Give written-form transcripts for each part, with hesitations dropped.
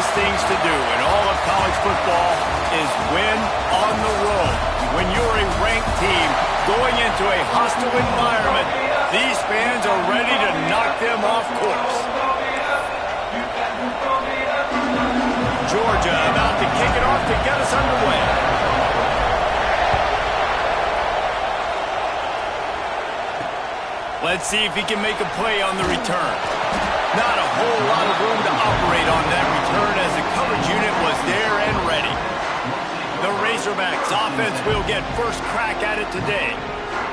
toughest things to do in all of college football is win on the road. When you're a ranked team going into a hostile environment, these fans are ready to knock them off course. Georgia about to kick it off to get us underway. Let's see if he can make a play on the return. Not a whole lot of room to operate on that return as the coverage unit was there and ready. The Razorbacks offense will get first crack at it today.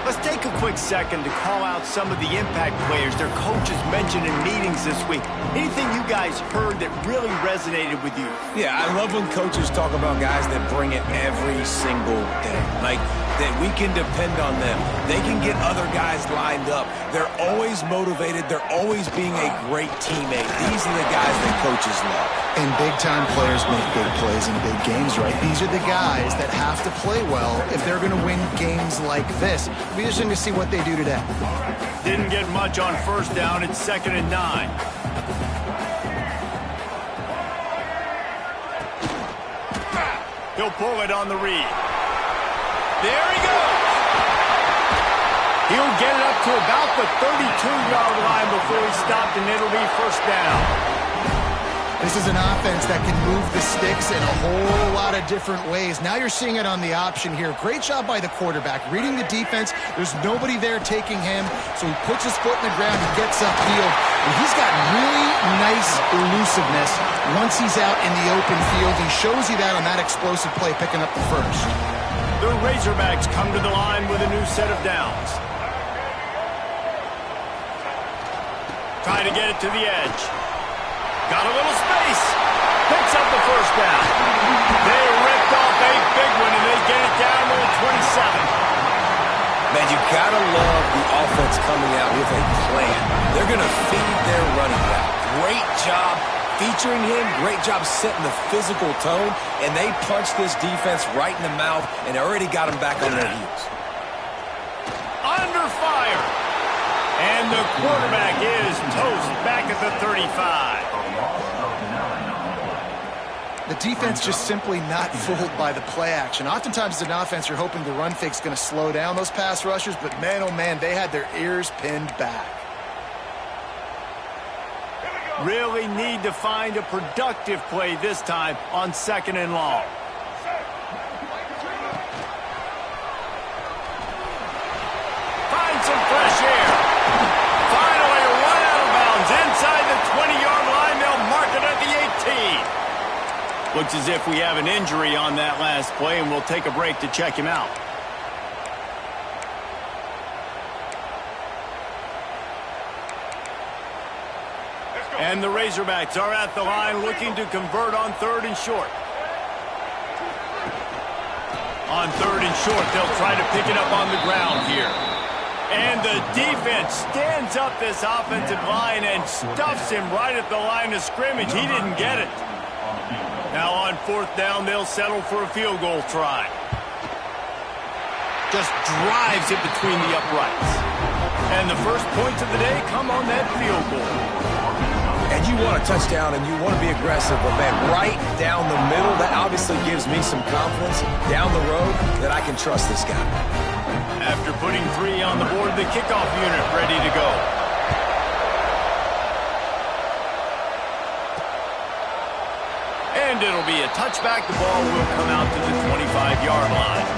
Let's take a quick second to call out some of the impact players their coaches mentioned in meetings this week. Anything you guys heard that really resonated with you? Yeah, I love when coaches talk about guys that bring it every single day. Like, that we can depend on them. They can get other guys lined up. They're always motivated. They're always being a great teammate. These are the guys that coaches love. And big-time players make big plays in big games, right? These are the guys that have to play well if they're going to win games like this. It'll be interesting to see what they do today. Didn't get much on first down. It's 2nd and 9. He'll pull it on the read. There he goes. He'll get it up to about the 32-yard line before he stopped, and it'll be first down. This is an offense that can move the sticks in a whole lot of different ways. Now you're seeing it on the option here. Great job by the quarterback. Reading the defense, there's nobody there taking him, so he puts his foot in the ground and gets upfield. And he's got really nice elusiveness once he's out in the open field. He shows you that on that explosive play, picking up the first. The Razorbacks come to the line with a new set of downs. Trying to get it to the edge. Got a little space. Picks up the first down. They ripped off a big one, and they get it down to the 27. Man, you gotta love the offense coming out with a plan. They're gonna feed their running back. Great job featuring him. Great job setting the physical tone, and they punched this defense right in the mouth and already got them back on their heels. Under fire. And the quarterback is toast back at the 35. The defense just simply not fooled by the play action. Oftentimes as an offense, you're hoping the run fake's going to slow down those pass rushers, but man, oh man, they had their ears pinned back. Really need to find a productive play this time on 2nd and long. Find some fresh air. Finally, a run out of bounds inside the 20-yard line. They'll mark it at the 18. Looks as if we have an injury on that last play, and we'll take a break to check him out. And the Razorbacks are at the line looking to convert on 3rd and short. On 3rd and short, they'll try to pick it up on the ground here. And the defense stands up this offensive line and stuffs him right at the line of scrimmage. He didn't get it. Now on 4th down, they'll settle for a field goal try. Just drives it between the uprights. And the first points of the day come on that field goal. And you want a touchdown and you want to be aggressive, but man, right down the middle, that obviously gives me some confidence down the road that I can trust this guy. After putting 3 on the board, the kickoff unit ready to go. And it'll be a touchback. The ball will come out to the 25-yard line.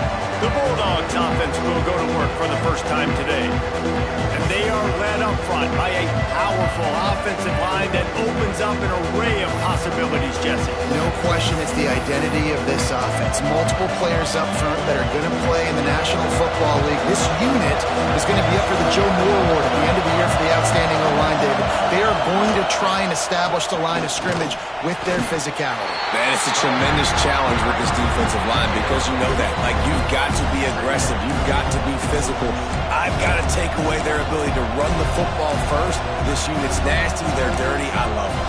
The Bulldogs offense will go to work for the first time today. And they are led up front by a powerful offensive line that opens up an array of possibilities, Jesse. No question it's the identity of this offense. Multiple players up front that are going to play in the National Football League. This unit is going to be up for the Joe Moore Award at the end of the year for the outstanding O-line, David. They are going to try and establish the line of scrimmage with their physicality. Man, it's a tremendous challenge with this defensive line because you know that. Like, you've got to be aggressive. You've got to be physical. I've got to take away their ability to run the football first. This unit's nasty. They're dirty. I love them.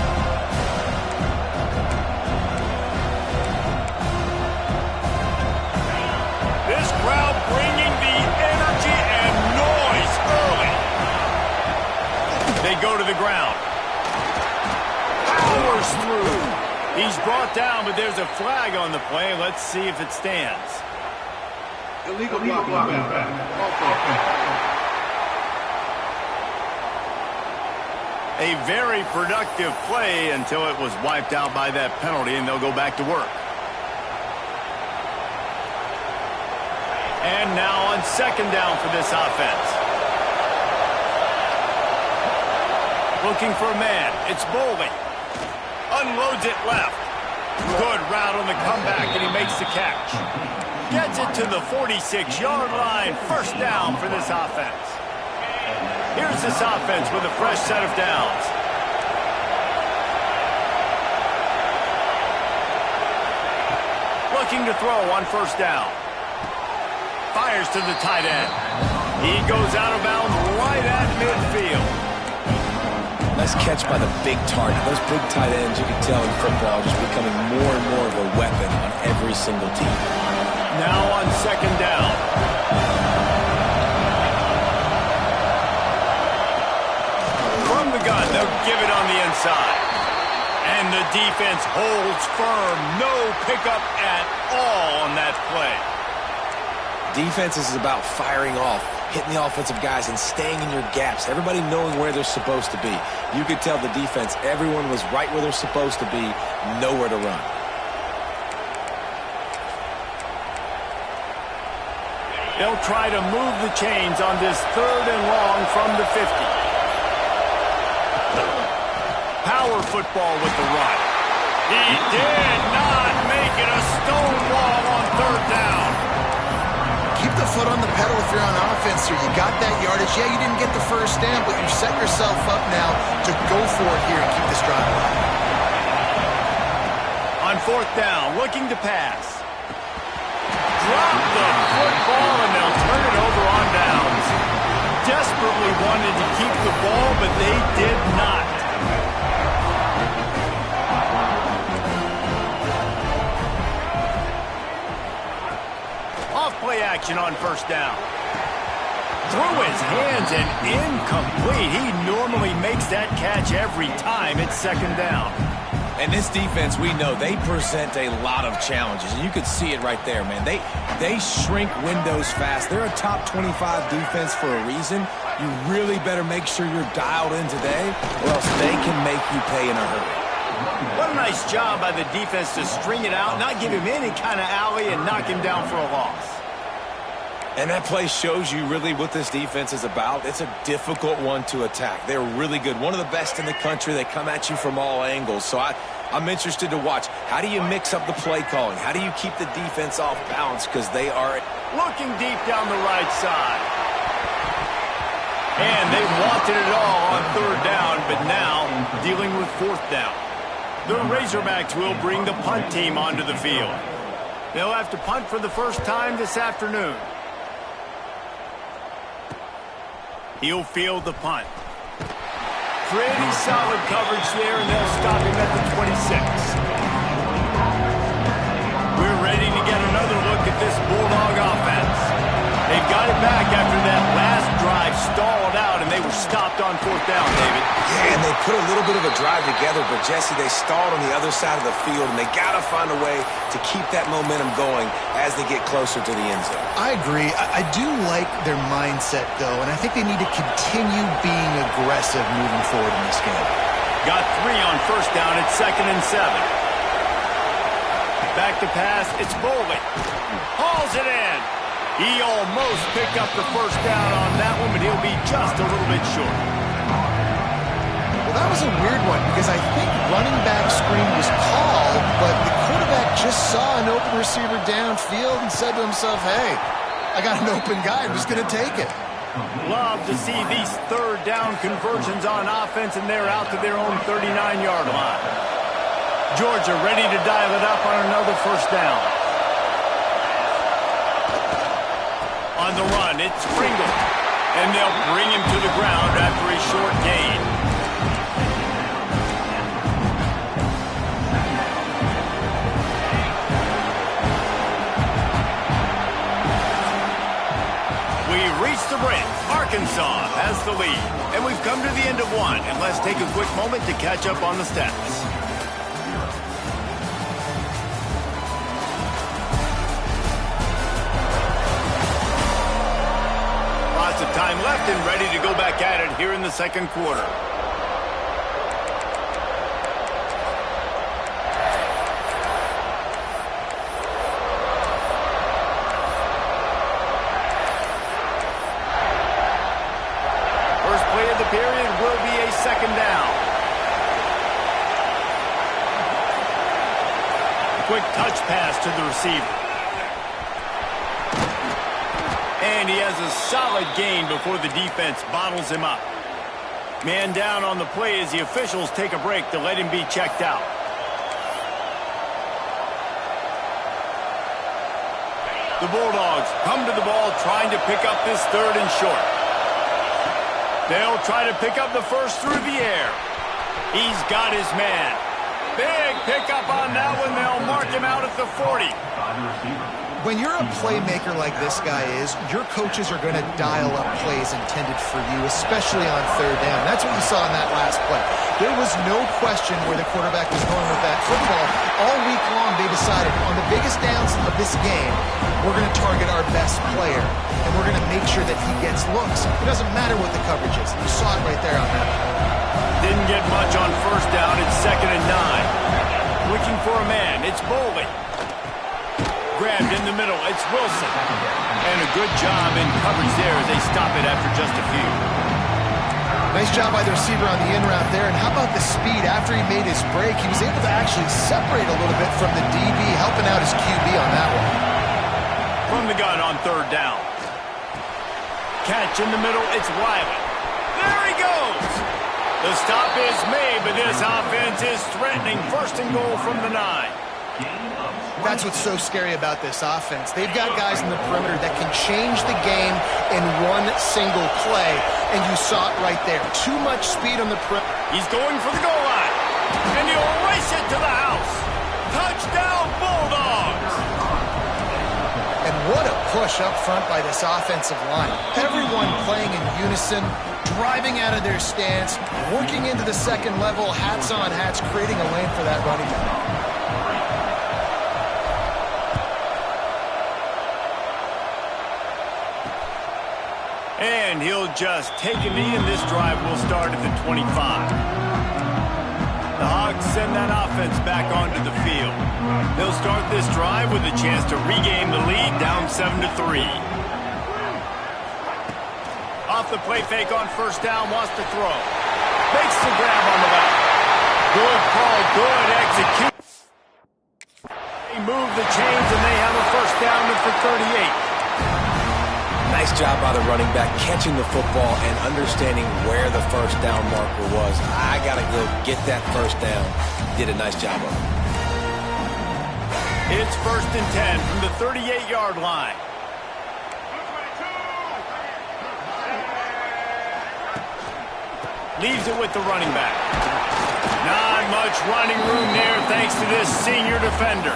This crowd bringing the energy and noise early. They go to the ground. Powers through. He's brought down, but there's a flag on the play. Let's see if it stands. Illegal blocking. A very productive play until it was wiped out by that penalty, and they'll go back to work. And now on second down for this offense. Looking for a man. It's Bowling. Unloads it left. Good route on the comeback, and he makes the catch. Gets it to the 46-yard line. First down for this offense. Here's this offense with a fresh set of downs. Looking to throw on first down. Fires to the tight end. He goes out of bounds right at midfield. Nice catch by the big target. Those big tight ends, you can tell in football, just becoming more and more of a weapon on every single team. Now on second down. From the gun, they'll give it on the inside. And the defense holds firm. No pickup at all on that play. Defense is about firing off, hitting the offensive guys, and staying in your gaps. Everybody knowing where they're supposed to be. You could tell the defense, everyone was right where they're supposed to be, nowhere to run. They'll try to move the chains on this third and long from the 50. Power football with the run. He did not make it a stonewall on third down. Keep the foot on the pedal if you're on offense here. You got that yardage. Yeah, you didn't get the first down, but you set yourself up now to go for it here and keep this drive alive. On fourth down, looking to pass. Drop the football, and they'll turn it over on downs. Desperately wanted to keep the ball, but they did not. Off-play action on first down. Through his hands and incomplete. He normally makes that catch every time. It's second down. And this defense, we know, they present a lot of challenges. And you could see it right there, man. They shrink windows fast. They're a top 25 defense for a reason. You really better make sure you're dialed in today, or else they can make you pay in a hurry. What a nice job by the defense to string it out, not give him any kind of alley, and knock him down for a loss. And that play shows you really what this defense is about. It's a difficult one to attack. They're really good. One of the best in the country. They come at you from all angles. So I'm interested to watch. How do you mix up the play calling? How do you keep the defense off balance? Because they are looking deep down the right side. And they wanted it all on third down, but now dealing with fourth down. The Razorbacks will bring the punt team onto the field. They'll have to punt for the first time this afternoon. He'll field the punt. Pretty solid coverage there, and they'll stop him at the 26. We're ready to get another look at this Bulldog offense. They've got it back after that last drive stalled out, and they were stopped on fourth down, David. Yeah, and they put a little bit of a drive together, but, Jesse, they stalled on the other side of the field, and they got to find a way to keep that momentum going as they get closer to the end zone. I agree. I do like their mindset, though, and I think they need to continue being aggressive moving forward in this game. Got 3 on first down. It's 2nd and 7. Back to pass. It's Bowling. Hauls it in. He almost picked up the first down on that one, but he'll be just a little bit short. Well, that was a weird one because I think running back screen was called, but the quarterback just saw an open receiver downfield and said to himself, hey, I got an open guy. I'm just going to take it. Love to see these third down conversions on offense, and they're out to their own 39-yard line. Georgia ready to dial it up on another first down. On the run, it's Pringle. And they'll bring him to the ground after a short gain. We've reached the break. Arkansas has the lead. And we've come to the end of one. And let's take a quick moment to catch up on the stats. packed and ready to go back at it here in the second quarter. First play of the period will be a second down. Quick touch pass to the receiver. And he has a solid gain before the defense bottles him up. Man down on the play as the officials take a break to let him be checked out. The Bulldogs come to the ball trying to pick up this third and short. They'll try to pick up the first through the air. He's got his man. Big pickup on that one. They'll mark him out at the 40. When you're a playmaker like this guy is, your coaches are going to dial up plays intended for you, especially on third down. That's what you saw in that last play. There was no question where the quarterback was going with that football. All week long, they decided on the biggest downs of this game, we're going to target our best player, and we're going to make sure that he gets looks. It doesn't matter what the coverage is. You saw it right there on that. Didn't get much on first down. It's 2nd and 9. Looking for a man. It's Boley. Grabbed in the middle. It's Wilson. And a good job in coverage there as they stop it after just a few. Nice job by the receiver on the in route there. And how about the speed? After he made his break, he was able to actually separate a little bit from the DB, helping out his QB on that one. From the gun on third down. Catch in the middle. It's Wiley. There he goes. The stop is made, but this offense is threatening. First and goal from the 9. That's what's so scary about this offense. They've got guys in the perimeter that can change the game in one single play, and you saw it right there. Too much speed on the perimeter. He's going for the goal line, and he'll race it to the house. Touchdown, Bulldogs! And what a push up front by this offensive line. Everyone playing in unison, driving out of their stance, working into the second level, hats on hats, creating a lane for that running back. And he'll just take a knee, and this drive will start at the 25. The Hogs send that offense back onto the field. They'll start this drive with a chance to regain the lead, down 7-3. Off the play fake on first down, wants to throw. Makes the grab on the left. Good call, good execution. They move the chains, and they have a first down at the 38. Nice job by the running back, catching the football and understanding where the first down marker was. I got to go get that first down. Did a nice job of it. It's 1st and 10 from the 38-yard line. Leaves it with the running back. Not much running room there thanks to this senior defender.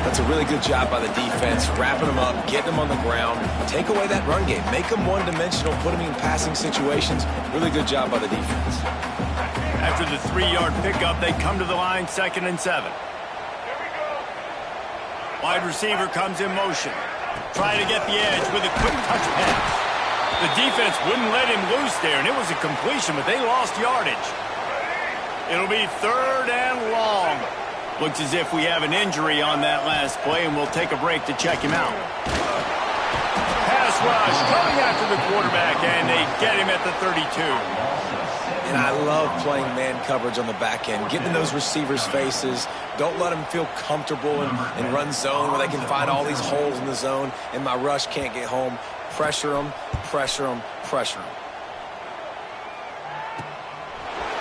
That's a really good job by the defense, wrapping them up, getting them on the ground, take away that run game, make them one-dimensional, put them in passing situations. Really good job by the defense. After the 3-yard pickup, they come to the line, 2nd and 7. Wide receiver comes in motion. Try to get the edge with a quick touch pass. The defense wouldn't let him loose there, and it was a completion, but they lost yardage. It'll be 3rd and long. Looks as if we have an injury on that last play, and we'll take a break to check him out. Pass rush coming after the quarterback, and they get him at the 32. And I love playing man coverage on the back end, getting in those receivers' faces. Don't let them feel comfortable in run zone where they can find all these holes in the zone, and my rush can't get home. Pressure them, pressure them, pressure them.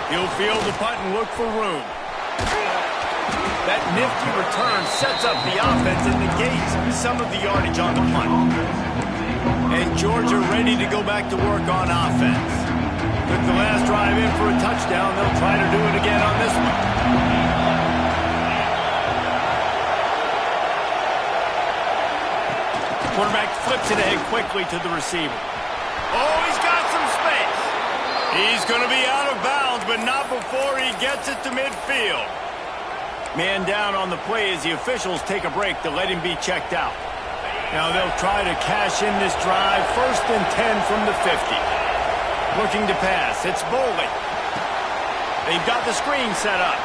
He'll field the punt and look for room. That nifty return sets up the offense and negates some of the yardage on the punt. And Georgia ready to go back to work on offense. Took the last drive in for a touchdown. They'll try to do it again on this one. Quarterback flips it ahead quickly to the receiver. Oh, he's got some space. He's going to be out of bounds, but not before he gets it to midfield. Man down on the play as the officials take a break to let him be checked out. Now they'll try to cash in this drive. 1st and 10 from the 50. Looking to pass. It's Bowling. They've got the screen set up.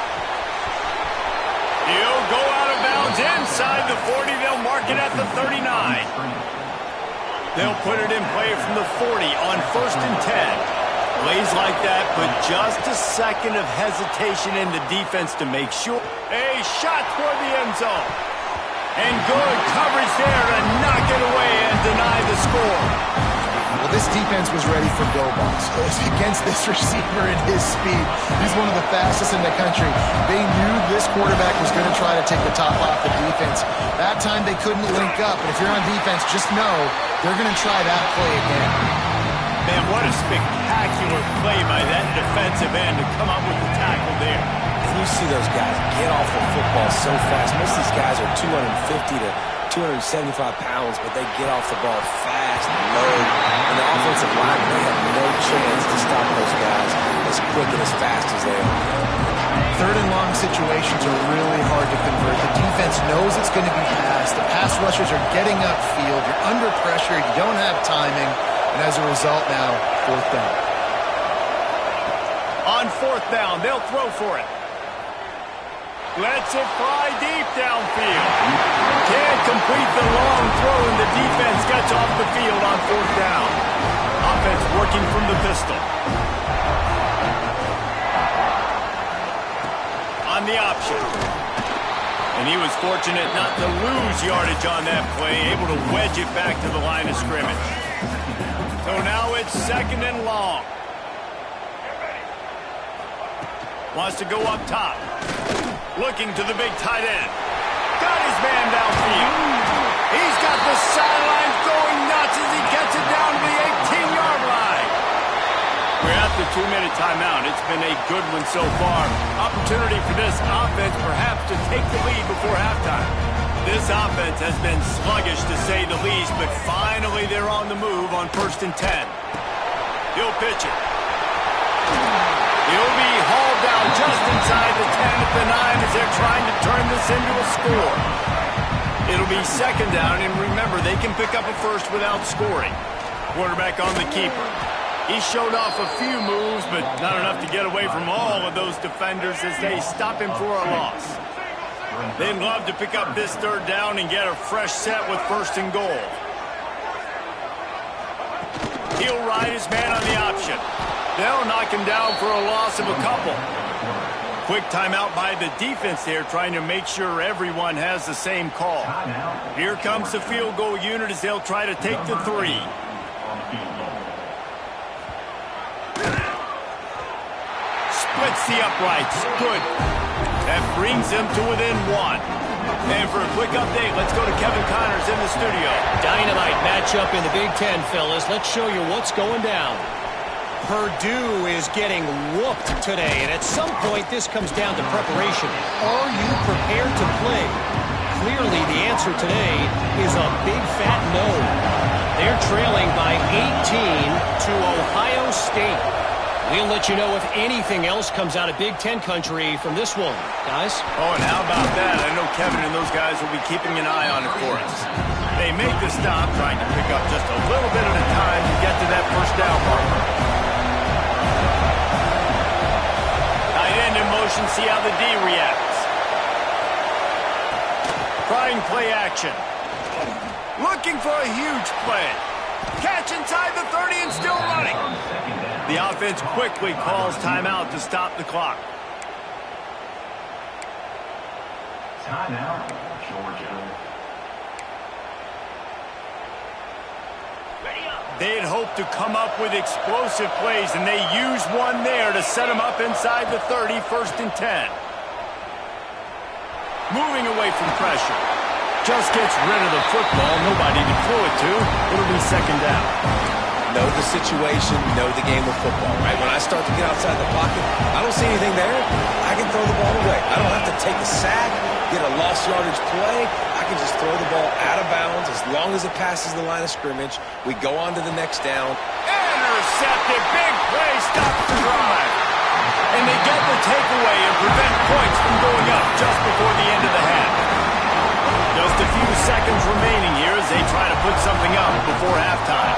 He'll go out of bounds inside the 40. They'll mark it at the 39. They'll put it in play from the 40 on 1st and 10. Plays like that, but just a second of hesitation in the defense to make sure. A shot toward the end zone. And good coverage there to knock it away and deny the score. Well, this defense was ready for go balls. Against this receiver and his speed. He's one of the fastest in the country. They knew this quarterback was going to try to take the top off the defense. That time they couldn't link up, but if you're on defense, just know they're going to try that play again. Man, what a spectacular play by that defensive end to come up with the tackle there. And you see those guys get off the football so fast. Most of these guys are 250 to 275 pounds, but they get off the ball fast and low. And the offensive line, they have no chance to stop those guys as quick and as fast as they are. 3rd and long situations are really hard to convert. The defense knows it's going to be passed. The pass rushers are getting upfield. You're under pressure. You don't have timing. And as a result now, 4th down. On 4th down, they'll throw for it. Lets it fly deep downfield. Can't complete the long throw, and the defense gets off the field on 4th down. Offense working from the pistol. On the option. And he was fortunate not to lose yardage on that play, able to wedge it back to the line of scrimmage. So now it's 2nd and long. Wants to go up top. Looking to the big tight end. Got his man downfield. He's got the sidelines going nuts as he gets it down to the 18-yard line. We're at the 2-minute timeout. It's been a good one so far. Opportunity for this offense perhaps to take the lead before halftime. This offense has been sluggish to say the least, but finally they're on the move on 1st and 10. He'll pitch it. He'll be hauled down just inside the 10 at the 9 as they're trying to turn this into a score. It'll be 2nd down, and remember, they can pick up a first without scoring. Quarterback on the keeper. He showed off a few moves, but not enough to get away from all of those defenders as they stop him for a loss. They'd love to pick up this 3rd down and get a fresh set with 1st and goal. He'll ride his man on the option. They'll knock him down for a loss of a couple. Quick timeout by the defense there, trying to make sure everyone has the same call. Here comes the field goal unit as they'll try to take the 3. Splits the uprights. Good. That brings them to within 1. And for a quick update, let's go to Kevin Connors in the studio. Dynamite matchup in the Big Ten, fellas. Let's show you what's going down. Purdue is getting whooped today, and at some point this comes down to preparation. Are you prepared to play? Clearly the answer today is a big fat no. They're trailing by 18 to Ohio State. We'll let you know if anything else comes out of Big Ten country from this one, guys. Oh, and how about that? I know Kevin and those guys will be keeping an eye on it for us. They make the stop, trying to pick up just a little bit at a time to get to that 1st down marker. Tight end in motion, see how the D reacts. Trying play action. Looking for a huge play. Catch inside the 30 and still running. The offense quickly calls timeout to stop the clock. Timeout, Georgia. They'd hoped to come up with explosive plays, and they used one there to set them up inside the 30, 1st and 10. Moving away from pressure. Just gets rid of the football. Nobody to throw it to. It'll be 2nd down. Know the situation, know the game of football, right? When I start to get outside the pocket, I don't see anything there. I can throw the ball away. I don't have to take a sack, get a lost yardage play. I can just throw the ball out of bounds as long as it passes the line of scrimmage. We go on to the next down. Intercepted. Big play. Stops the drive. And they get the takeaway and prevent points from going up just before the end of the half. Just a few seconds remaining here as they try to put something up before halftime.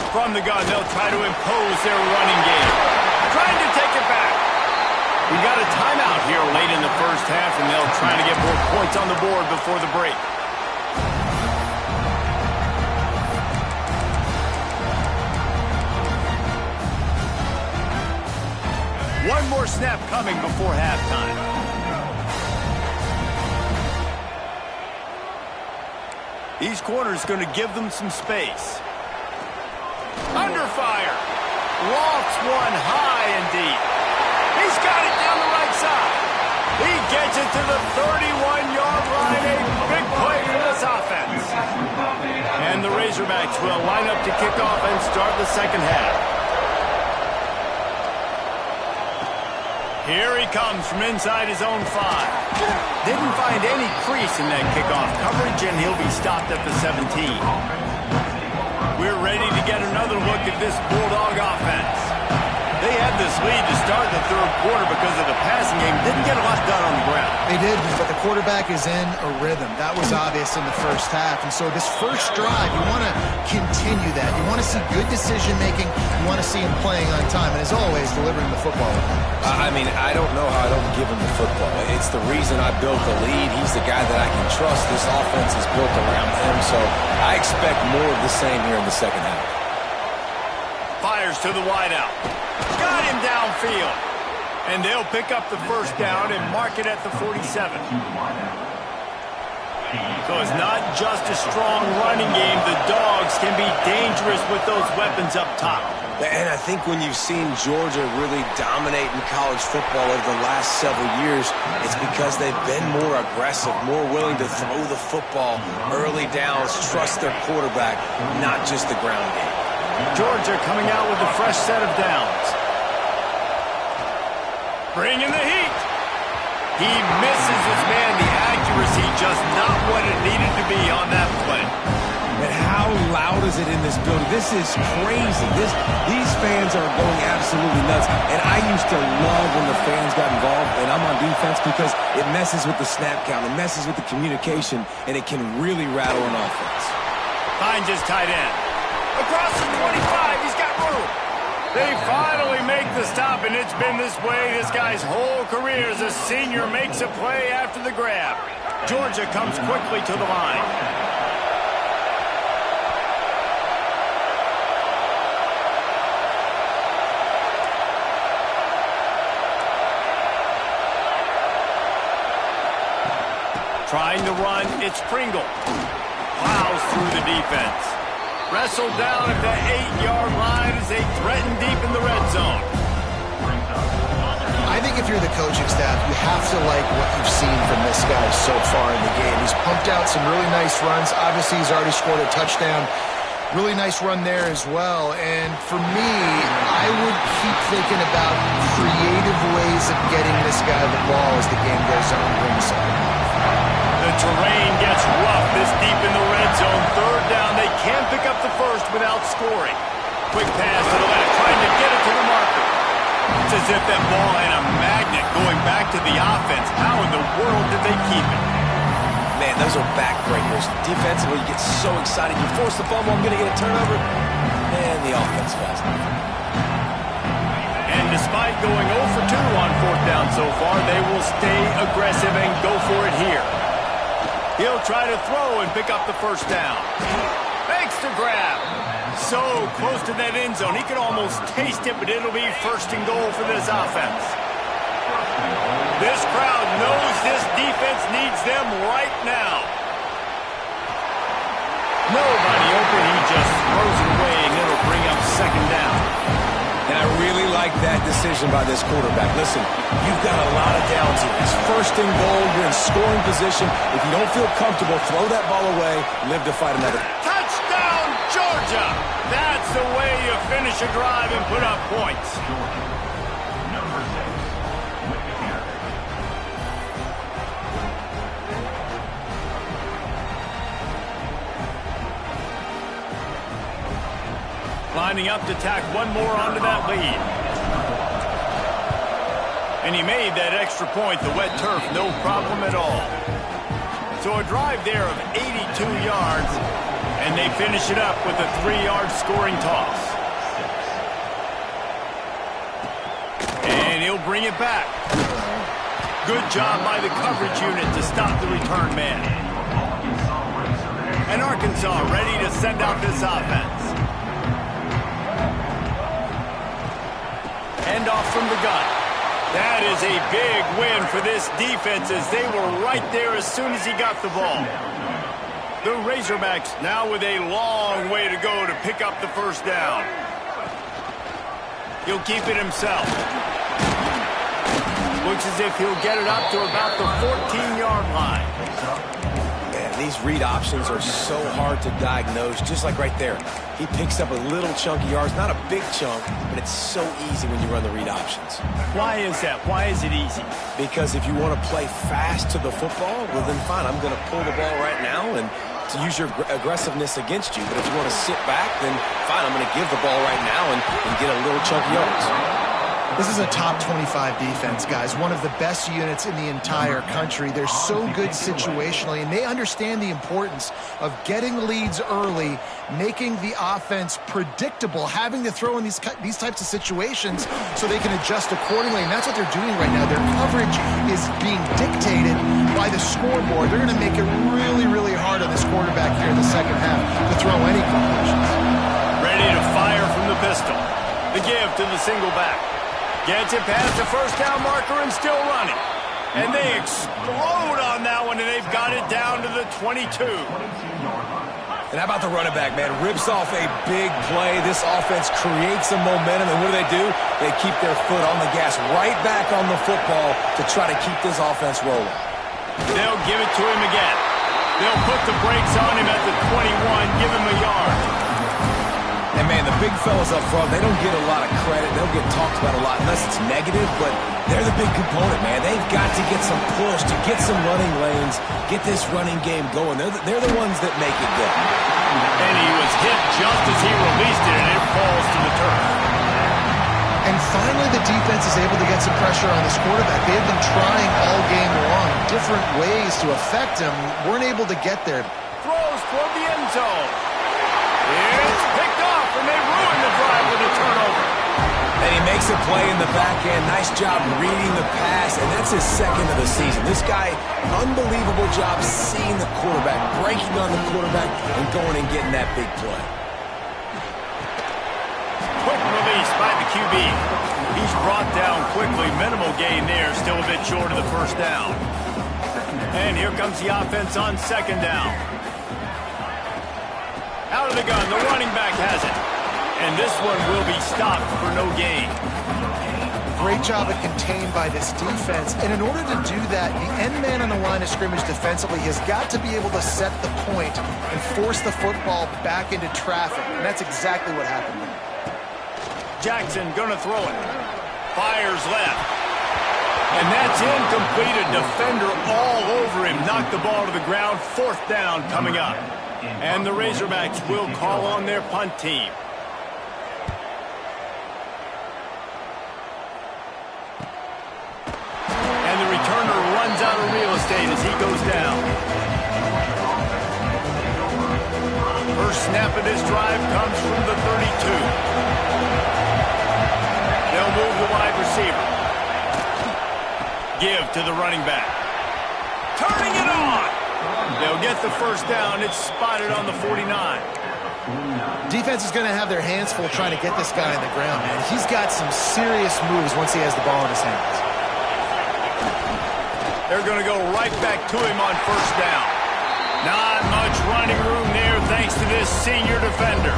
From the gun, they'll try to impose their running game. Trying to take it back. We got a timeout here late in the first half, and they'll try to get more points on the board before the break. One more snap coming before halftime. These corners going to give them some space. Under fire. Lofts one high and deep. He's got it down the right side. He gets it to the 31-yard line. A big play for this offense. And the Razorbacks will line up to kick off and start the second half. Here he comes from inside his own 5. Didn't find any crease in that kickoff coverage, and he'll be stopped at the 17. We're ready to get another look at this Bulldog offense. They had this lead to start the third quarter because of the passing game. Didn't get a lot done on the ground. They did, but the quarterback is in a rhythm. That was obvious in the first half. And so this first drive, you want to continue that. You want to see good decision-making. You want to see him playing on time. And as always, delivering the football. I mean, I don't know how I don't give him the football. It's the reason I built the lead. He's the guy that I can trust. This offense is built around him. So I expect more of the same here in the second half. Fires to the wideout. Got him downfield. And they'll pick up the first down and mark it at the 47. So it's not just a strong running game. The Dogs can be dangerous with those weapons up top. And I think when you've seen Georgia really dominate in college football over the last several years, it's because they've been more aggressive, more willing to throw the football early downs, trust their quarterback, not just the ground game. Georgia coming out with a fresh set of downs. Bringing the heat. He misses his man. The accuracy just not what it needed to be on that play. And how loud is it in this building? This is crazy. These fans are going absolutely nuts. And I used to love when the fans got involved, and I'm on defense because it messes with the snap count. It messes with the communication, and it can really rattle an offense. Finds his tight end. Across the 25, he's got room. They finally make the stop, and it's been this way this guy's whole career as a senior makes a play after the grab. Georgia comes quickly to the line. Trying to run, it's Pringle. Plows through the defense. Wrestled down at the 8-yard line as they threaten deep in the red zone. I think if you're the coaching staff, you have to like what you've seen from this guy so far in the game. He's pumped out some really nice runs. Obviously, he's already scored a touchdown. Really nice run there as well. And for me, I would keep thinking about creative ways of getting this guy the ball as the game goes on ringside. The terrain gets rough this deep in the red zone. Third down, they can't pick up the first without scoring. Quick pass to the left, trying to get it to the marker. It's as if that ball had a magnet going back to the offense. How in the world did they keep it? Man, those are backbreakers. Defensively, you get so excited. You force the fumble, I'm going to get a turnover. And the offense fast. And despite going 0 for 2 on fourth down so far, they will stay aggressive and go for it here. He'll try to throw and pick up the first down. Makes the grab. So close to that end zone. He could almost taste it, but it'll be first and goal for this offense. This crowd knows this defense needs them right now. Nobody open. He just throws it away, and it'll bring up second down. And I really like that decision by this quarterback. Listen, you've got a lot of downs here. It's first and goal. You're in scoring position. If you don't feel comfortable, throw that ball away. Live to fight another. Touchdown, Georgia! That's the way you finish a drive and put up points. Lining up to tack one more onto that lead. And he made that extra point, the wet turf, no problem at all. So a drive there of 82 yards, and they finish it up with a 3-yard scoring toss. And he'll bring it back. Good job by the coverage unit to stop the return man. And Arkansas ready to send out this offense. Hand off from the gun. That is a big win for this defense as they were right there as soon as he got the ball. The Razorbacks now with a long way to go to pick up the first down. He'll keep it himself. Looks as if he'll get it up to about the 14-yard line. Man, these read options are so hard to diagnose, just like right there. He picks up a little chunky yards, not a big chunk, but it's so easy when you run the read options. Why is that? Why is it easy? Because if you want to play fast to the football, well then fine, I'm going to pull the ball right now and to use your aggressiveness against you. But if you want to sit back, then fine, I'm going to give the ball right now and get a little chunky yards. This is a top 25 defense, guys. One of the best units in the entire country. They're so good situationally, and they understand the importance of getting leads early, making the offense predictable, having to throw in these types of situations so they can adjust accordingly, and that's what they're doing right now. Their coverage is being dictated by the scoreboard. They're going to make it really, really hard on this quarterback here in the second half to throw any completions. Ready to fire from the pistol. The give to the single back. Gets it past the first down marker and still running. And they explode on that one, and they've got it down to the 22. And how about the running back, man? Rips off a big play. This offense creates some momentum, and what do? They keep their foot on the gas right back on the football to try to keep this offense rolling. They'll give it to him again. They'll put the brakes on him at the 21, give him a yard. And, man, the big fellas up front, they don't get a lot of credit. They don't get talked about a lot unless it's negative, but they're the big component, man. They've got to get some push, to get some running lanes, get this running game going. They're the ones that make it go. And he was hit just as he released it, and it falls to the turf. And finally, the defense is able to get some pressure on this quarterback. They have been trying all game long, different ways to affect him. Weren't able to get there. Throws toward the end zone. It's picked off, and they ruin the drive with a turnover. And he makes a play in the back end. Nice job reading the pass, and that's his second of the season. This guy, unbelievable job seeing the quarterback, breaking on the quarterback, and going and getting that big play. Quick release by the QB. He's brought down quickly. Minimal gain there, still a bit short of the first down. And here comes the offense on second down. Out of the gun, the running back has it. And this one will be stopped for no gain. Great job of contained by this defense. And in order to do that, the end man on the line of scrimmage defensively has got to be able to set the point and force the football back into traffic. And that's exactly what happened there. Jackson gonna throw it. Fires left. And that's incomplete. A defender all over him. Knocked the ball to the ground. Fourth down coming up. And the Razorbacks will call on their punt team. And the returner runs out of real estate as he goes down. First snap of this drive comes from the 32. They'll move the wide receiver. Give to the running back. Turning it on. They'll get the first down. It's spotted on the 49. Defense is going to have their hands full trying to get this guy on the ground, man. He's got some serious moves once he has the ball in his hands. They're going to go right back to him on first down. Not much running room there thanks to this senior defender.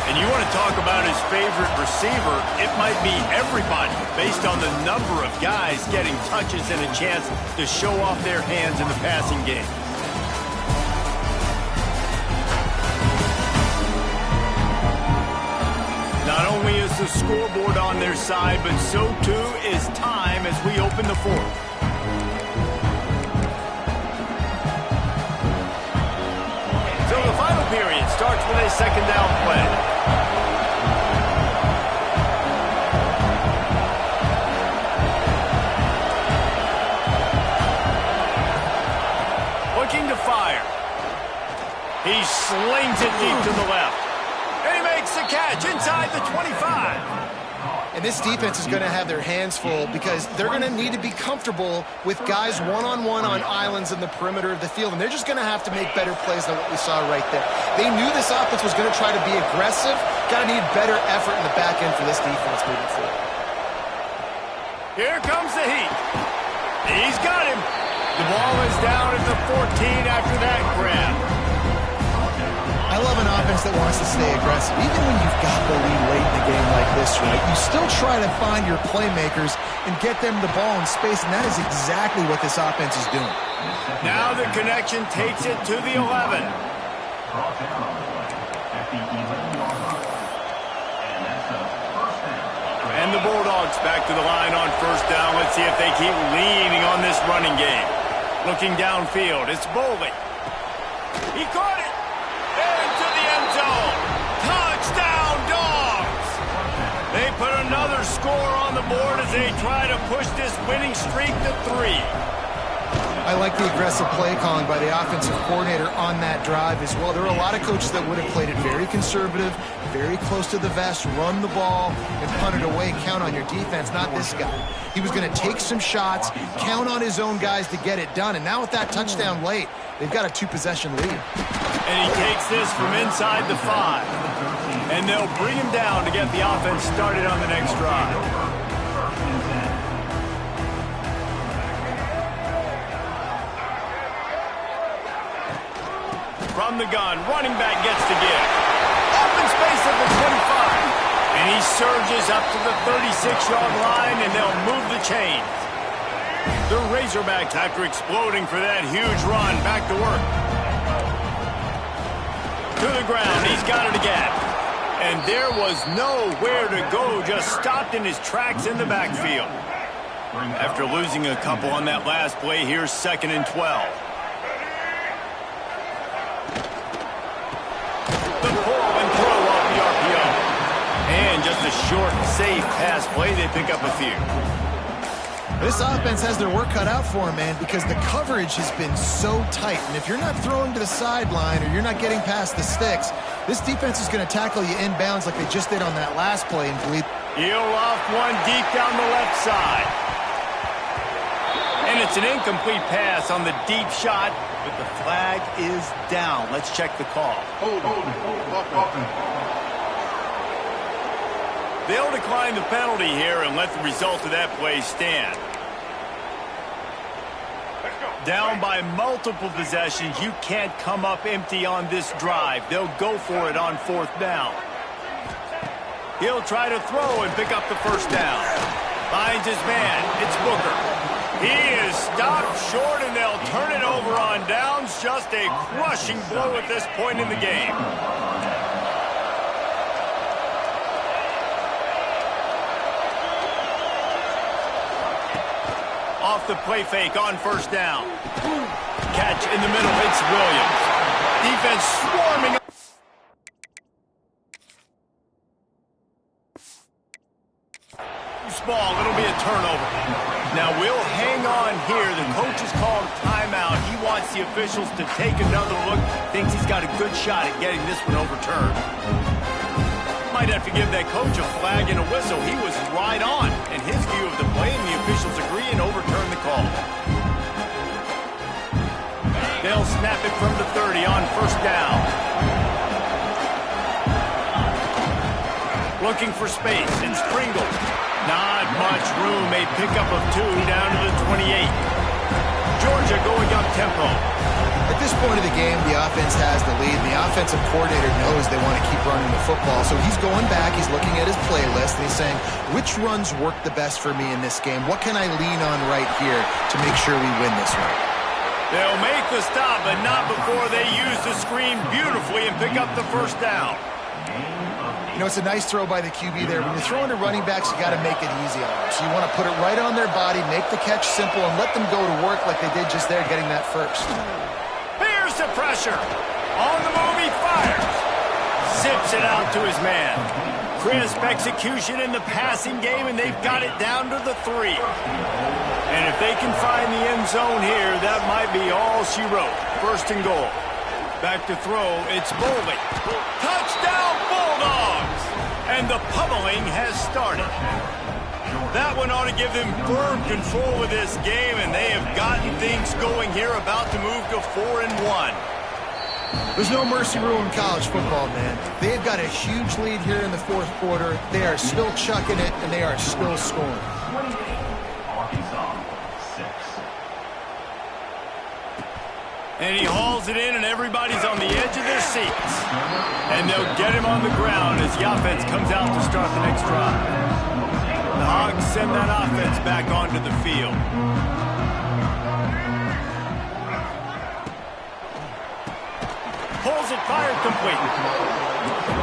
And you want to talk about his favorite receiver, it might be everybody based on the number of guys getting touches and a chance to show off their hands in the passing game. Not only is the scoreboard on their side, but so too is time as we open the fourth. So the final period starts with a second down play. He slings it deep to the left. And he makes the catch inside the 25. And this defense is going to have their hands full because they're going to need to be comfortable with guys one-on-one on islands in the perimeter of the field, and they're just going to have to make better plays than what we saw right there. They knew this offense was going to try to be aggressive. Got to need better effort in the back end for this defense moving forward. Here comes the heat. He's got him. The ball is down at the 14 after that grab. I love an offense that wants to stay aggressive. Even when you've got the lead late in the game like this, right, you still try to find your playmakers and get them the ball in space, and that is exactly what this offense is doing. Now the connection takes it to the 11. And the Bulldogs back to the line on first down. Let's see if they keep leaning on this running game. Looking downfield, it's Boley. He caught it. Into the end zone. Touchdown, Dogs. They put another score on the board as they try to push this winning streak to 3. I like the aggressive play calling by the offensive coordinator on that drive as well. There are a lot of coaches that would have played it very conservative, very close to the vest, run the ball, and punt it away, count on your defense, not this guy. He was going to take some shots, count on his own guys to get it done, and now with that touchdown late, they've got a 2-possession lead. And he takes this from inside the 5. And they'll bring him down to get the offense started on the next drive. From the gun, running back gets the give. Open space at the 25. And he surges up to the 36-yard line, and they'll move the chains. The Razorbacks, after exploding for that huge run, back to work. To the ground, he's got it again. And there was nowhere to go, just stopped in his tracks in the backfield. After losing a couple on that last play, here's 2nd and 12. The pull and throw off the RPO. And just a short, safe pass play, they pick up a few. This offense has their work cut out for them, man, because the coverage has been so tight. And if you're not throwing to the sideline or you're not getting past the sticks, this defense is going to tackle you inbounds like they just did on that last play. And he'll loft one deep down the left side. And it's an incomplete pass on the deep shot, but the flag is down. Let's check the call. They'll decline the penalty here and let the result of that play stand. Down by multiple possessions, you can't come up empty on this drive. They'll go for it on 4th down. He'll try to throw and pick up the first down. Finds his man. It's Booker. He is stopped short, and they'll turn it over on downs. Just a crushing blow at this point in the game. Off the play fake on first down. Catch in the middle. It's Williams. Defense swarming. Ball. It'll be a turnover. Now we'll hang on here. The coach has called timeout. He wants the officials to take another look. Thinks he's got a good shot at getting this one overturned. Might have to give that coach a flag and a whistle. He was right on in his view of the play, and the officials agree and overturn the call. They'll snap it from the 30 on first down. Looking for space. It's Pringle. Not much room. A pickup of 2 down to the 28. Georgia going up tempo. At this point of the game, the offense has the lead. The offensive coordinator knows they want to keep running the football. So he's going back. He's looking at his playlist, and he's saying, which runs work the best for me in this game? What can I lean on right here to make sure we win this one? They'll make the stop, but not before they use the screen beautifully and pick up the first down. You know, it's a nice throw by the QB there. When you're throwing to running backs, you got to make it easy on them. So you want to put it right on their body, make the catch simple, and let them go to work like they did just there, getting that first. Here's the pressure. On the move, he fires. Zips it out to his man. Crisp execution in the passing game, and they've got it down to the 3. And if they can find the end zone here, that might be all she wrote. 1st and goal. Back to throw, it's Boley. Touchdown, Bulldogs! And the pummeling has started. That one ought to give them firm control of this game, and they have gotten things going here, about to move to 4-1. There's no mercy rule in college football, man. They've got a huge lead here in the fourth quarter. They are still chucking it, and they are still scoring. And he hauls it in, and everybody's on the edge of their seats. And they'll get him on the ground as the offense comes out to start the next drive. The Hogs send that offense back onto the field. Pulls it, fired complete.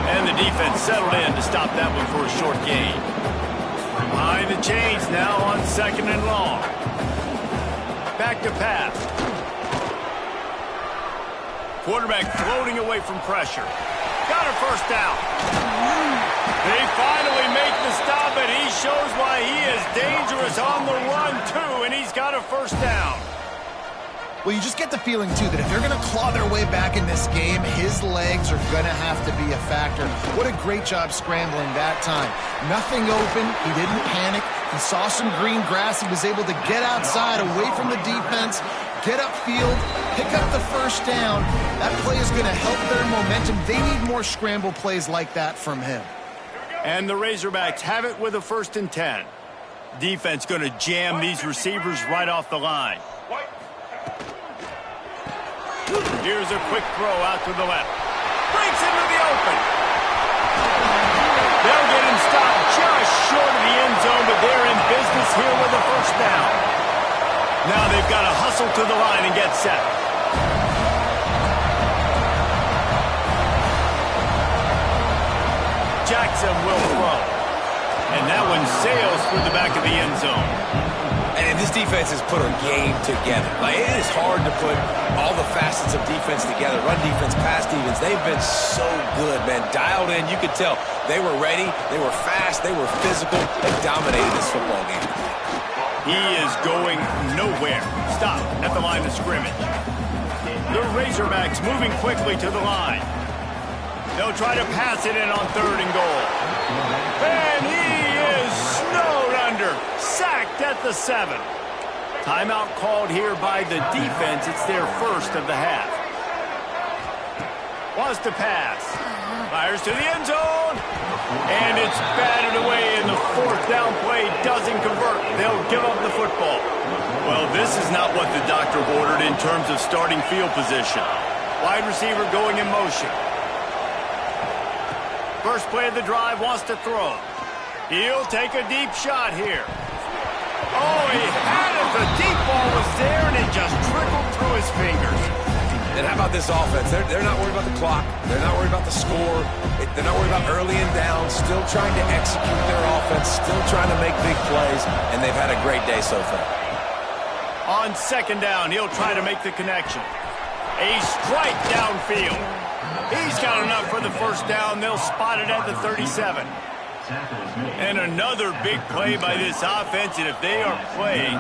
And the defense settled in to stop that one for a short gain. Behind the chains now on 2nd and long. Back to pass. Quarterback floating away from pressure. Got a first down. They finally make the stop, and he shows why he is dangerous on the run, too, and he's got a first down. Well, you just get the feeling, too, that if they're going to claw their way back in this game, his legs are going to have to be a factor. What a great job scrambling that time. Nothing open. He didn't panic. He saw some green grass. He was able to get outside, away from the defense, get upfield, pick up the first down. That play is going to help their momentum. They need more scramble plays like that from him. And the Razorbacks have it with a 1st and 10. Defense going to jam these receivers right off the line. Here's a quick throw out to the left. Breaks into the open. They'll get him stopped just short of the end zone, but they're in business here with a first down. Now they've got to hustle to the line and get set. Jackson will throw. And that one sails through the back of the end zone. And this defense has put a game together. Like, it is hard to put all the facets of defense together. Run defense, pass defense. They've been so good, man. Dialed in. You could tell they were ready. They were fast. They were physical. They dominated this football game. He is going nowhere. Stop at the line of scrimmage. The Razorbacks moving quickly to the line. They'll try to pass it in on 3rd and goal. And he is snowed under. Sacked at the 7. Timeout called here by the defense. It's their first of the half. Wants to pass. Fires to the end zone. And it's batted away, and the 4th down play doesn't convert. They'll give up the football. Well, this is not what the doctor ordered in terms of starting field position. Wide receiver going in motion. First play of the drive, wants to throw. He'll take a deep shot here. Oh, he had it. The deep ball was there, and it just trickled through his fingers. And how about this offense? They're not worried about the clock. They're not worried about the score. They're not worried about early and down. Still trying to execute their offense. Still trying to make big plays. And they've had a great day so far. On 2nd down, he'll try to make the connection. A strike downfield. He's got enough for the first down. They'll spot it at the 37. And another big play by this offense. And if they are playing,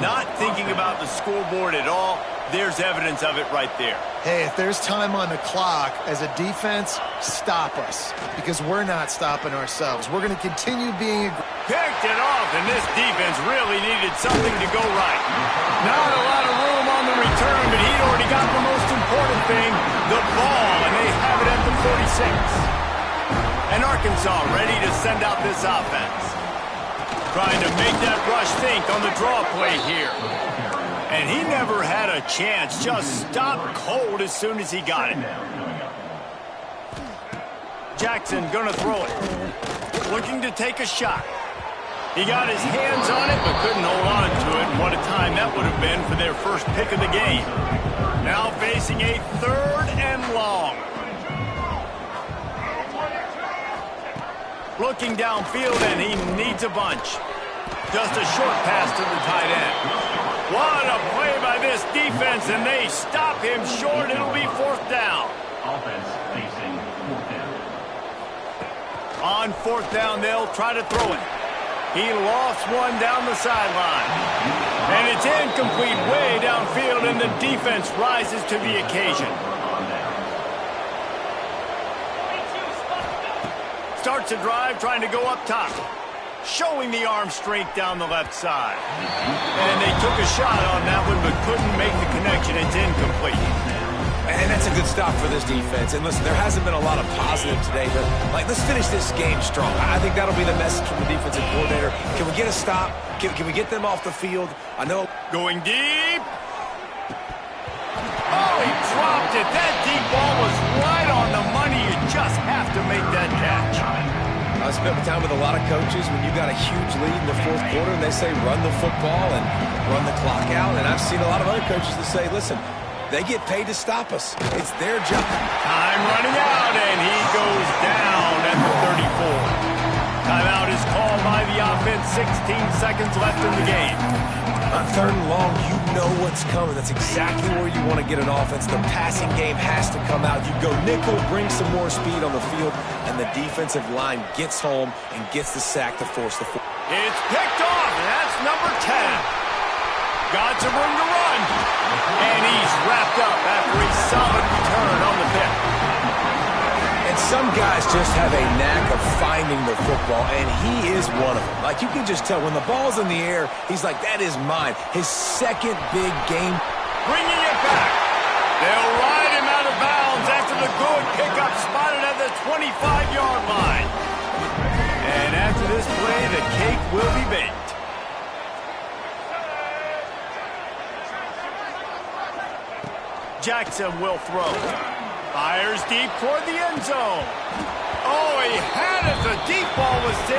not thinking about the scoreboard at all, there's evidence of it right there. Hey, if there's time on the clock, as a defense, stop us. Because we're not stopping ourselves. We're going to continue being aggressive. Picked it off, and this defense really needed something to go right. Not a lot of room on the return, but he'd already got the most important thing, the ball, and they have it at the 46. And Arkansas ready to send out this offense. Trying to make that rush think on the draw play here. And he never had a chance, just stopped cold as soon as he got it. Jackson gonna throw it. Looking to take a shot. He got his hands on it, but couldn't hold on to it. And what a time that would have been for their first pick of the game. Now facing a 3rd and long. Looking downfield, and he needs a bunch. Just a short pass to the tight end. What a play by this defense, and they stop him short. It'll be 4th down. Offense facing 4th down. On 4th down, they'll try to throw it. He lost one down the sideline. And it's incomplete way downfield, and the defense rises to the occasion. Starts a drive trying to go up top. Showing the arm strength down the left side. And they took a shot on that one, but couldn't make the connection. It's incomplete. And that's a good stop for this defense. And listen, there hasn't been a lot of positive today, but let's finish this game strong. I think that'll be the message from the defensive coordinator. Can we get a stop? Can we get them off the field? I know. Going deep. Oh, he dropped it. That deep ball was right on the money. You just have to make that catch. I spent time with a lot of coaches when you got a huge lead in the fourth quarter and they say run the football and run the clock out. And I've seen a lot of other coaches that say, listen, they get paid to stop us. It's their job. Time running out, and he goes down at the 34. Timeout is called by the offense. 16 seconds left in the game. On third and long, you know what's coming. That's exactly where you want to get an offense. The passing game has to come out. You go nickel, bring some more speed on the field, and the defensive line gets home and gets the sack to force the football. It's picked off, and that's number 10. Got some room to run. And he's wrapped up after a solid return on the pick. And some guys just have a knack of finding the football, and he is one of them. Like, you can just tell when the ball's in the air, he's like, that is mine. His second big game. Bringing it back. They'll ride him out of bounds after the good pickup spotted at the 25-yard line. And after this play, the cake will be baked. Jackson will throw. Fires deep toward the end zone. Oh, he had it. The deep ball was there.